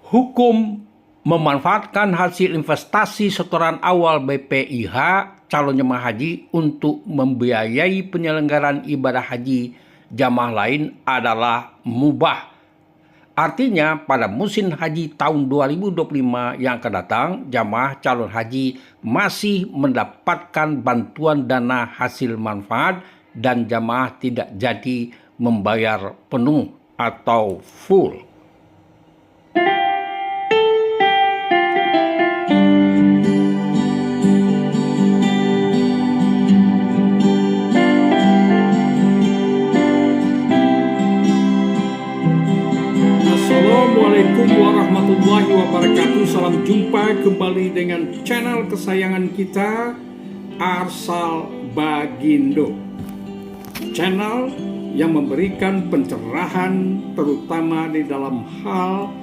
Hukum memanfaatkan hasil investasi setoran awal BPIH calon jemaah haji untuk membiayai penyelenggaraan ibadah haji jamaah lain adalah mubah. Artinya pada musim haji tahun 2025 yang akan datang, jamaah calon haji masih mendapatkan bantuan dana hasil manfaat dan jamaah tidak jadi membayar penuh atau full. Assalamualaikum warahmatullahi wabarakatuh. Salam jumpa kembali dengan channel kesayangan kita, Arsal Bagindo. Channel yang memberikan pencerahan terutama di dalam hal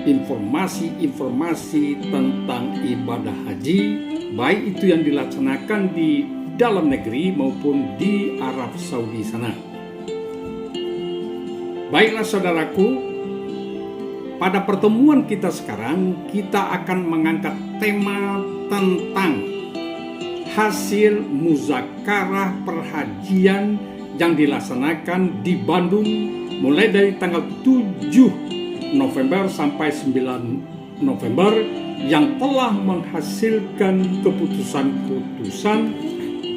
informasi-informasi tentang ibadah haji, baik itu yang dilaksanakan di dalam negeri maupun di Arab Saudi sana. Baiklah saudaraku, pada pertemuan kita sekarang, kita akan mengangkat tema tentang hasil muzakarah perhajian yang dilaksanakan di Bandung mulai dari tanggal 7 November sampai 9 November yang telah menghasilkan keputusan-keputusan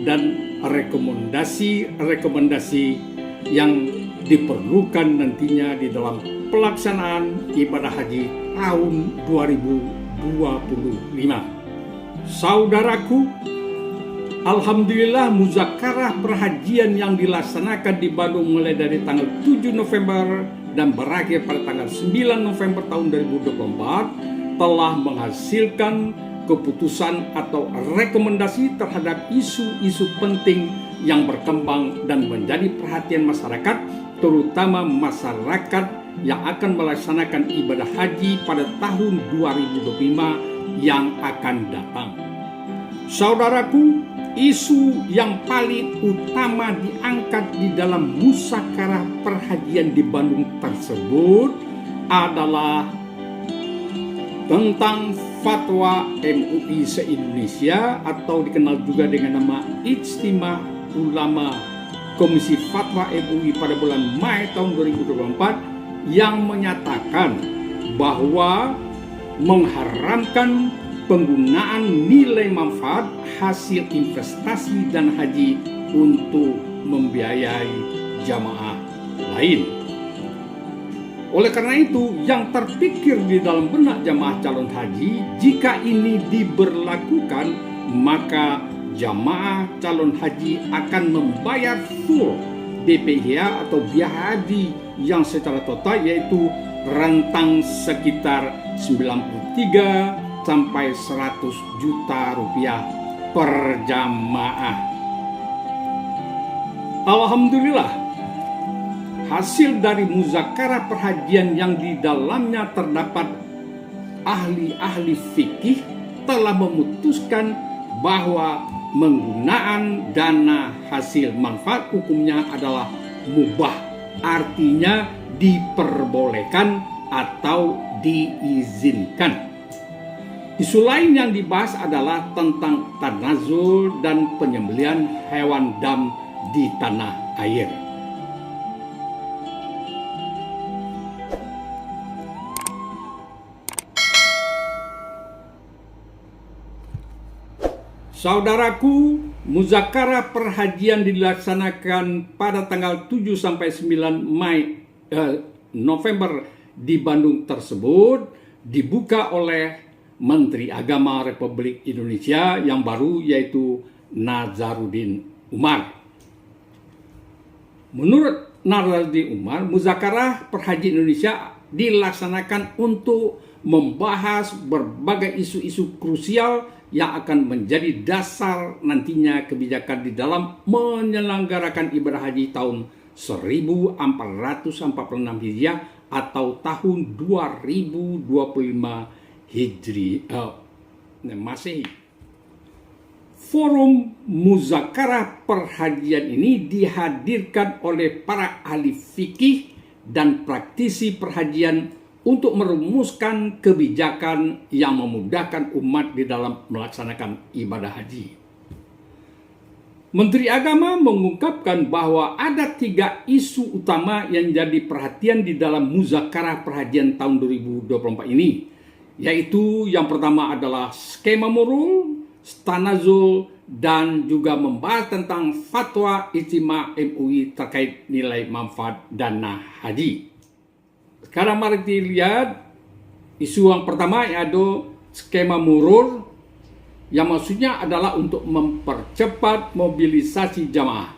dan rekomendasi-rekomendasi yang diperlukan nantinya di dalam pelaksanaan ibadah haji tahun 2025. Saudaraku, alhamdulillah muzakarah perhajian yang dilaksanakan di Bandung mulai dari tanggal 7 November dan berakhir pada tanggal 9 November tahun 2024 telah menghasilkan keputusan atau rekomendasi terhadap isu-isu penting yang berkembang dan menjadi perhatian masyarakat, terutama masyarakat yang akan melaksanakan ibadah haji pada tahun 2025 yang akan datang. Saudaraku, isu yang paling utama diangkat di dalam musakarah perhajian di Bandung tersebut adalah tentang fatwa MUI se-Indonesia atau dikenal juga dengan nama Ijtima Ulama Komisi Fatwa MUI pada bulan Mei tahun 2024 yang menyatakan bahwa mengharamkan penggunaan nilai manfaat hasil investasi dan haji untuk membiayai jamaah lain. Oleh karena itu, yang terpikir di dalam benak jamaah calon haji, jika ini diberlakukan, maka jamaah calon haji akan membayar full BPIH atau biaya haji yang secara total yaitu rentang sekitar 93 sampai 100 juta rupiah per jamaah. Alhamdulillah, hasil dari muzakarah perhajian yang di dalamnya terdapat ahli-ahli fikih telah memutuskan bahwa menggunaan dana hasil manfaat hukumnya adalah mubah, artinya diperbolehkan atau diizinkan. Isu lain yang dibahas adalah tentang tanazul dan penyembelihan hewan dam di tanah air. Saudaraku, muzakarah perhajian dilaksanakan pada tanggal 7 sampai 9 November di Bandung tersebut dibuka oleh Menteri Agama Republik Indonesia yang baru yaitu Nazaruddin Umar. Menurut Nazaruddin Umar, muzakarah perhajian Indonesia dilaksanakan untuk membahas berbagai isu-isu krusial yang akan menjadi dasar nantinya kebijakan di dalam menyelenggarakan ibadah haji tahun 1446 Hijriah atau tahun 2025 Masehi. Forum muzakarah perhajian ini dihadirkan oleh para ahli fikih dan praktisi perhajian untuk merumuskan kebijakan yang memudahkan umat di dalam melaksanakan ibadah haji. Menteri Agama mengungkapkan bahwa ada 3 isu utama yang jadi perhatian di dalam muzakarah perhajian tahun 2024 ini, yaitu yang pertama adalah skema murul, tanazul, dan juga membahas tentang fatwa Ijtima MUI terkait nilai manfaat dana haji. Sekarang mari kita lihat isu yang pertama, yaitu skema murur, yang maksudnya adalah untuk mempercepat mobilisasi jamaah.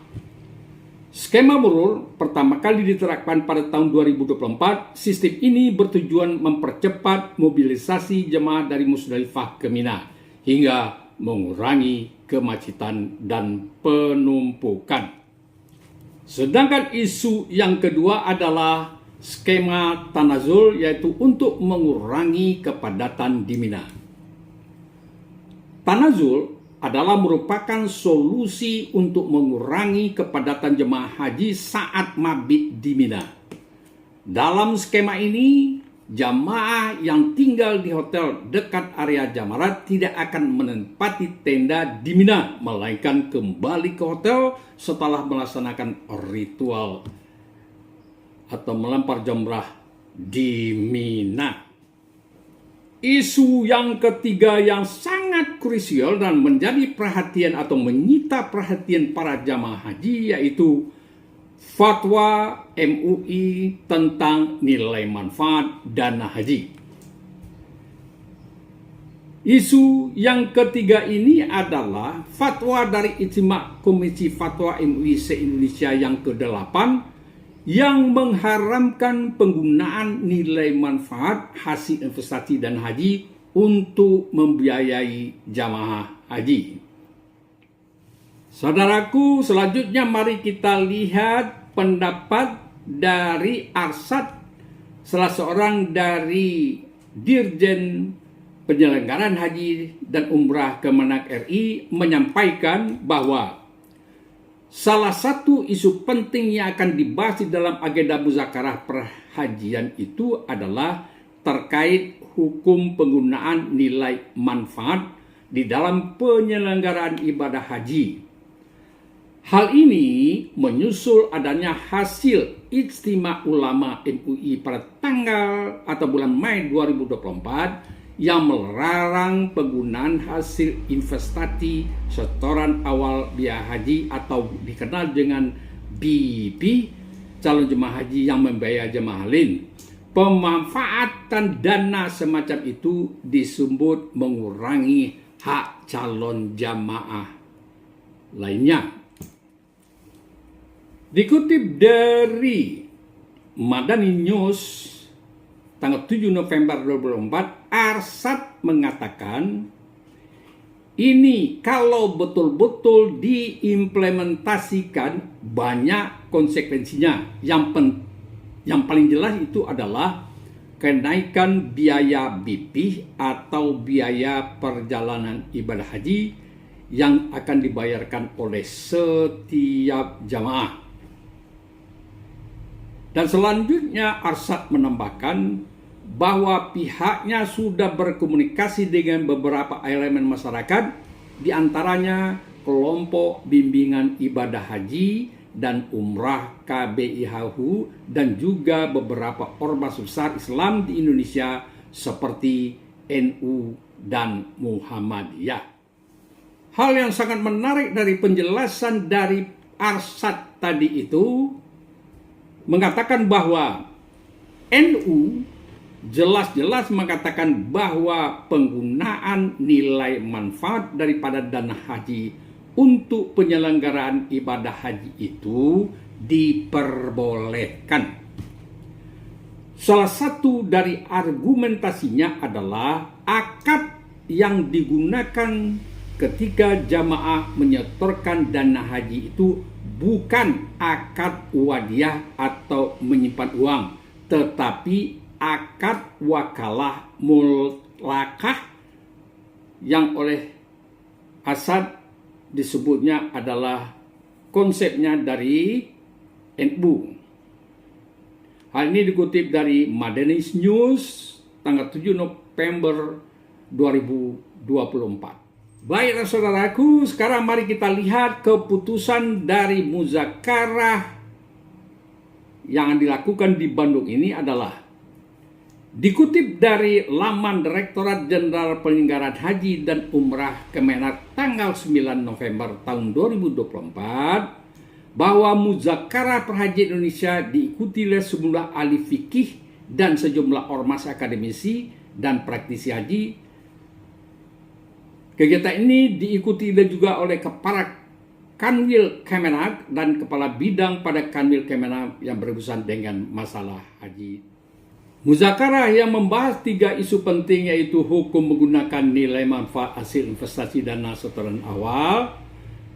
Skema murur pertama kali diterapkan pada tahun 2024. Sistem ini bertujuan mempercepat mobilisasi jamaah dari Musdalifah ke Mina hingga mengurangi kemacetan dan penumpukan. Sedangkan isu yang kedua adalah skema tanazul, yaitu untuk mengurangi kepadatan di Mina. Tanazul adalah merupakan solusi untuk mengurangi kepadatan jemaah haji saat mabit di Mina. Dalam skema ini, jamaah yang tinggal di hotel dekat area jamarat tidak akan menempati tenda di Mina, melainkan kembali ke hotel setelah melaksanakan ritual atau melempar jamrah di Mina. Isu yang ketiga yang sangat krusial dan menjadi perhatian atau menyita perhatian para jamaah haji, yaitu fatwa MUI tentang nilai manfaat dana haji. Isu yang ketiga ini adalah fatwa dari Ijtima Komisi Fatwa MUI se-Indonesia yang ke-8 yang mengharamkan penggunaan nilai manfaat hasil investasi dan haji untuk membiayai jamaah haji. Saudaraku, selanjutnya mari kita lihat pendapat dari Arsyad, salah seorang dari Dirjen Penyelenggaraan Haji dan Umrah Kemenak RI, menyampaikan bahwa salah satu isu penting yang akan dibahas di dalam agenda muzakarah perhajian itu adalah terkait hukum penggunaan nilai manfaat di dalam penyelenggaraan ibadah haji. Hal ini menyusul adanya hasil Ijtima Ulama MUI pada tanggal atau bulan Mei 2024 yang melarang penggunaan hasil investasi setoran awal biaya haji atau dikenal dengan BIP, calon jemaah haji yang membiayai jemaah lain. Pemanfaatan dana semacam itu disebut mengurangi hak calon jamaah lainnya. Dikutip dari Madani News tanggal 7 November 2024, Arsyad mengatakan ini kalau betul-betul diimplementasikan banyak konsekuensinya. Yang paling jelas itu adalah kenaikan biaya BP atau biaya perjalanan ibadah haji yang akan dibayarkan oleh setiap jamaah. Dan selanjutnya Arsyad menambahkan bahwa pihaknya sudah berkomunikasi dengan beberapa elemen masyarakat, diantaranya kelompok bimbingan ibadah haji dan umrah KBIHU dan juga beberapa ormas besar Islam di Indonesia seperti NU dan Muhammadiyah. Hal yang sangat menarik dari penjelasan dari Arsyad tadi itu mengatakan bahwa NU jelas-jelas mengatakan bahwa penggunaan nilai manfaat daripada dana haji untuk penyelenggaraan ibadah haji itu diperbolehkan. Salah satu dari argumentasinya adalah akad yang digunakan ketika jamaah menyetorkan dana haji itu bukan akad wadiah atau menyimpan uang, tetapi akad wakalah mulakah yang oleh Arsyad disebutnya adalah konsepnya dari NU. Hal ini dikutip dari Madenish News tanggal 7 November 2024. Baiklah saudaraku, sekarang mari kita lihat keputusan dari muzakarah yang dilakukan di Bandung ini adalah dikutip dari laman Direktorat Jenderal Penyelenggaraan Haji dan Umrah Kemenak tanggal 9 November tahun 2024 bahwa muzakarah perhajian Indonesia diikuti oleh sejumlah ahli fikih dan sejumlah ormas akademisi dan praktisi haji. Kegiatan ini diikuti juga oleh kepala Kanwil Kemenak dan kepala bidang pada Kanwil Kemenak yang berurusan dengan masalah haji. Muzakarah yang membahas 3 isu penting, yaitu hukum menggunakan nilai manfaat hasil investasi dana setoran awal,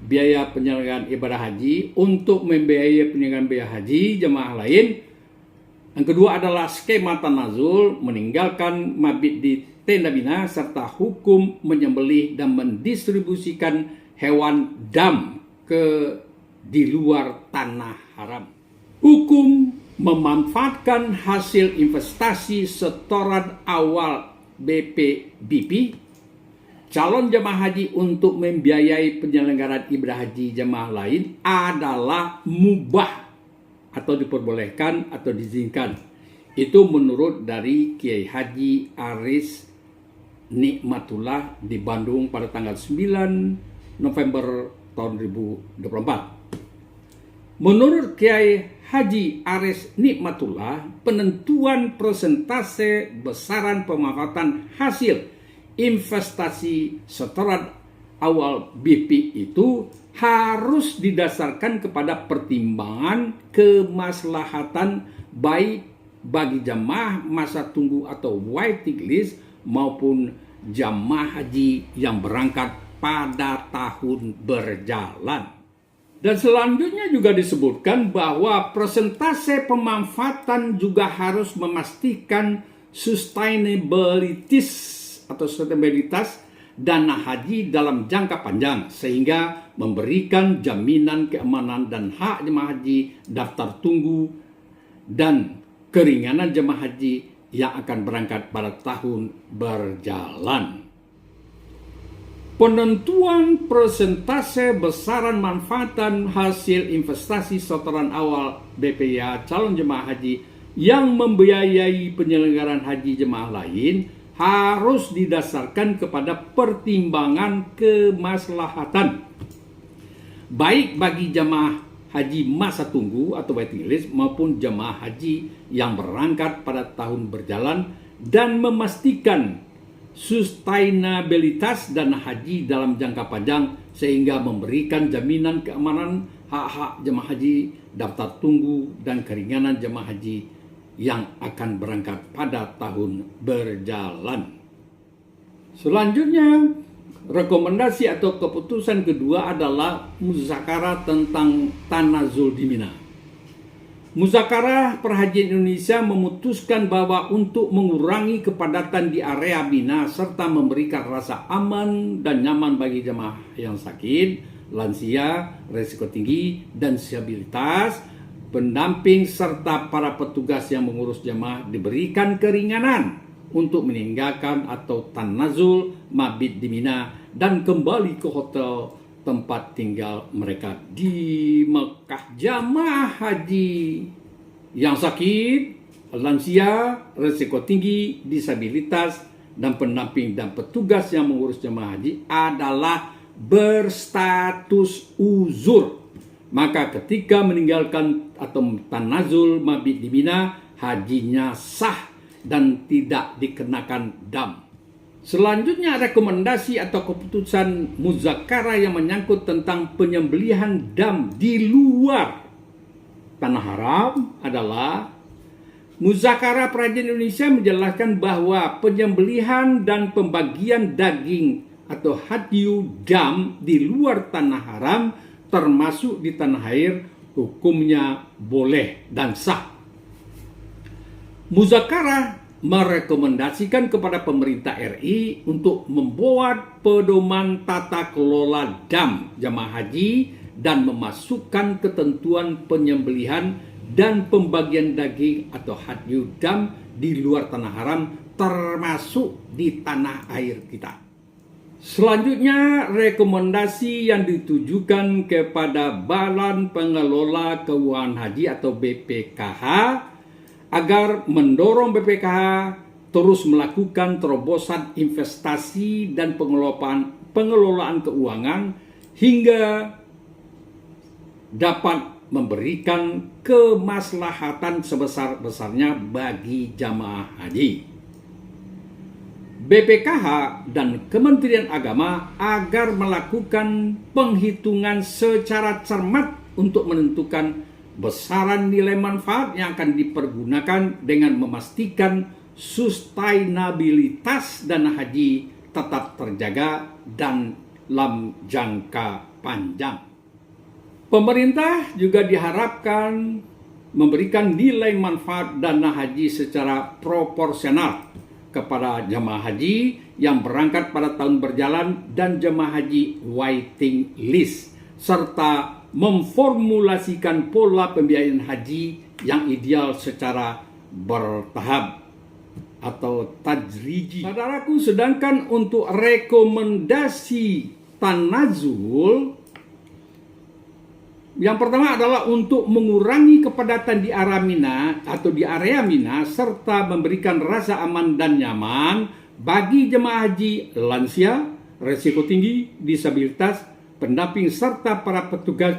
biaya penyelenggaraan ibadah haji untuk membiayai penyelenggaraan biaya haji jemaah lain. Yang kedua adalah skema tanazul, meninggalkan mabit di tenda bina, serta hukum menyembelih dan mendistribusikan hewan dam di luar tanah haram. Hukum memanfaatkan hasil investasi setoran awal BPBP calon jemaah haji untuk membiayai penyelenggaraan ibadah haji jemaah lain adalah mubah atau diperbolehkan atau diizinkan. Itu menurut dari Kiai Haji Aris Nikmatullah di Bandung pada tanggal 9 November tahun 2024. Menurut Kiai Haji Aris Nikmatullah, penentuan persentase besaran pemanfaatan hasil investasi setoran awal BP itu harus didasarkan kepada pertimbangan kemaslahatan baik bagi jamaah masa tunggu atau waiting list maupun jamaah haji yang berangkat pada tahun berjalan. Dan selanjutnya juga disebutkan bahwa persentase pemanfaatan juga harus memastikan sustainability atau sustainabilitas dana haji dalam jangka panjang, sehingga memberikan jaminan keamanan dan hak jemaah haji daftar tunggu dan keringanan jemaah haji yang akan berangkat pada tahun berjalan. Penentuan persentase besaran manfaatan hasil investasi setoran awal BPIH calon jemaah haji yang membiayai penyelenggaraan haji jemaah lain harus didasarkan kepada pertimbangan kemaslahatan baik bagi jemaah haji masa tunggu atau waiting list maupun jemaah haji yang berangkat pada tahun berjalan, dan memastikan sustainabilitas dana haji dalam jangka panjang sehingga memberikan jaminan keamanan hak-hak jemaah haji daftar tunggu dan keringanan jemaah haji yang akan berangkat pada tahun berjalan. Selanjutnya, rekomendasi atau keputusan kedua adalah muzakarah tentang tanazul di Mina. Muzakarah Perhajian Indonesia memutuskan bahwa untuk mengurangi kepadatan di area Mina serta memberikan rasa aman dan nyaman bagi jemaah yang sakit, lansia, risiko tinggi, dan disabilitas, pendamping serta para petugas yang mengurus jemaah diberikan keringanan untuk meninggalkan atau tanazul mabit di Mina dan kembali ke hotel tempat tinggal mereka di Mekah. Jamaah haji yang sakit, lansia, risiko tinggi, disabilitas, dan pendamping dan petugas yang mengurus jamaah haji adalah berstatus uzur. Maka ketika meninggalkan atau tanazul mabit di Mina, hajinya sah dan tidak dikenakan dam. Selanjutnya, rekomendasi atau keputusan muzakarah yang menyangkut tentang penyembelihan dam di luar tanah haram adalah muzakarah Perhajian Indonesia menjelaskan bahwa penyembelihan dan pembagian daging atau hadyu dam di luar tanah haram termasuk di tanah air hukumnya boleh dan sah. Muzakarah merekomendasikan kepada pemerintah RI untuk membuat pedoman tata kelola dam jamaah haji dan memasukkan ketentuan penyembelihan dan pembagian daging atau hadyu dam di luar tanah haram, termasuk di tanah air kita. Selanjutnya, rekomendasi yang ditujukan kepada Badan Pengelola Keuangan Haji atau BPKH agar mendorong BPKH terus melakukan terobosan investasi dan pengelolaan keuangan hingga dapat memberikan kemaslahatan sebesar-besarnya bagi jamaah haji. BPKH dan Kementerian Agama agar melakukan penghitungan secara cermat untuk menentukan besaran nilai manfaat yang akan dipergunakan dengan memastikan sustainabilitas dana haji tetap terjaga dan dalam jangka panjang. Pemerintah juga diharapkan memberikan nilai manfaat dana haji secara proporsional kepada jemaah haji yang berangkat pada tahun berjalan dan jemaah haji waiting list, serta memformulasikan pola pembiayaan haji yang ideal secara bertahap atau tajriji. Saudaraku, sedangkan untuk rekomendasi tanazul, yang pertama adalah untuk mengurangi kepadatan di area Mina serta memberikan rasa aman dan nyaman bagi jemaah haji lansia, resiko tinggi, disabilitas, pendamping serta para petugas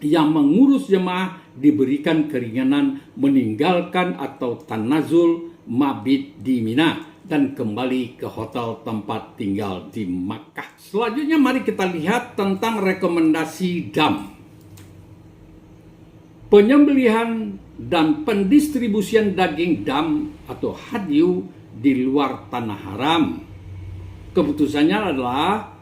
yang mengurus jemaah diberikan keringanan meninggalkan atau tanazul mabit di Mina dan kembali ke hotel tempat tinggal di Makkah. Selanjutnya mari kita lihat tentang rekomendasi dam. Penyembelihan dan pendistribusian daging dam atau hadyu di luar tanah haram. Keputusannya adalah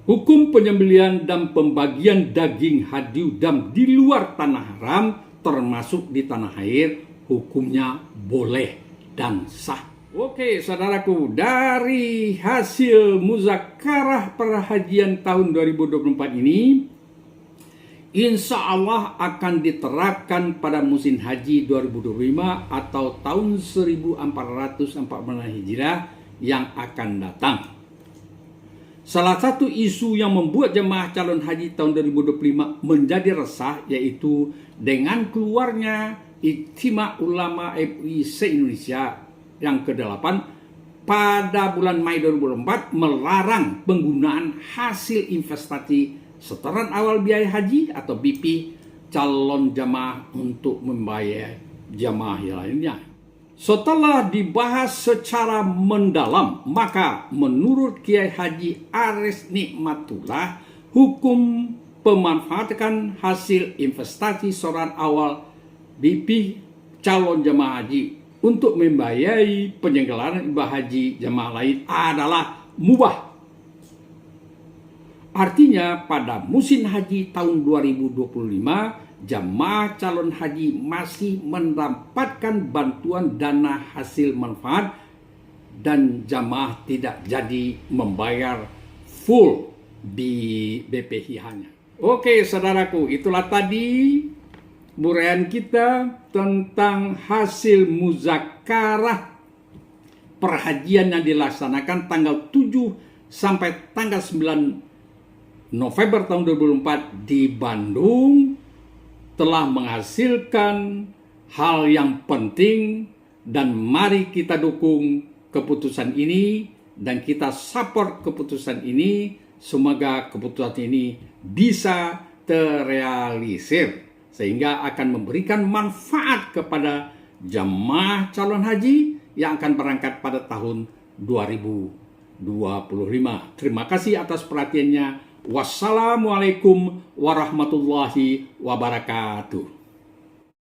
hukum penyembelihan dan pembagian daging hadyu dam di luar tanah haram termasuk di tanah air, hukumnya boleh dan sah. Oke, saudaraku, dari hasil muzakarah perhajian tahun 2024 ini, insya Allah akan diterapkan pada musim haji 2025 atau tahun 1440 Hijriah yang akan datang. Salah satu isu yang membuat jemaah calon haji tahun 2025 menjadi resah yaitu dengan keluarnya Ijtima Ulama MUI se-Indonesia yang ke-8 pada bulan Mei 2024 melarang penggunaan hasil investasi setoran awal biaya haji atau BP calon jamaah untuk membayar jamaah yang lainnya. Setelah dibahas secara mendalam, maka menurut Kiai Haji Aris Nikmatullah, hukum pemanfaatan hasil investasi setoran awal BP calon jamaah haji untuk membiayai penyelenggaraan ibadah haji jamaah lain adalah mubah. Artinya pada musim haji tahun 2025, jamaah calon haji masih mendapatkan bantuan dana hasil manfaat dan jamaah tidak jadi membayar full di BPIH-nya. Oke, saudaraku, itulah tadi uraian kita tentang hasil muzakarah perhajian yang dilaksanakan tanggal 7 sampai tanggal 9 November tahun 2004 di Bandung, telah menghasilkan hal yang penting, dan mari kita dukung keputusan ini dan kita support keputusan ini. Semoga keputusan ini bisa terrealisir sehingga akan memberikan manfaat kepada jemaah calon haji yang akan berangkat pada tahun 2025. Terima kasih atas perhatiannya. Wassalamualaikum warahmatullahi wabarakatuh.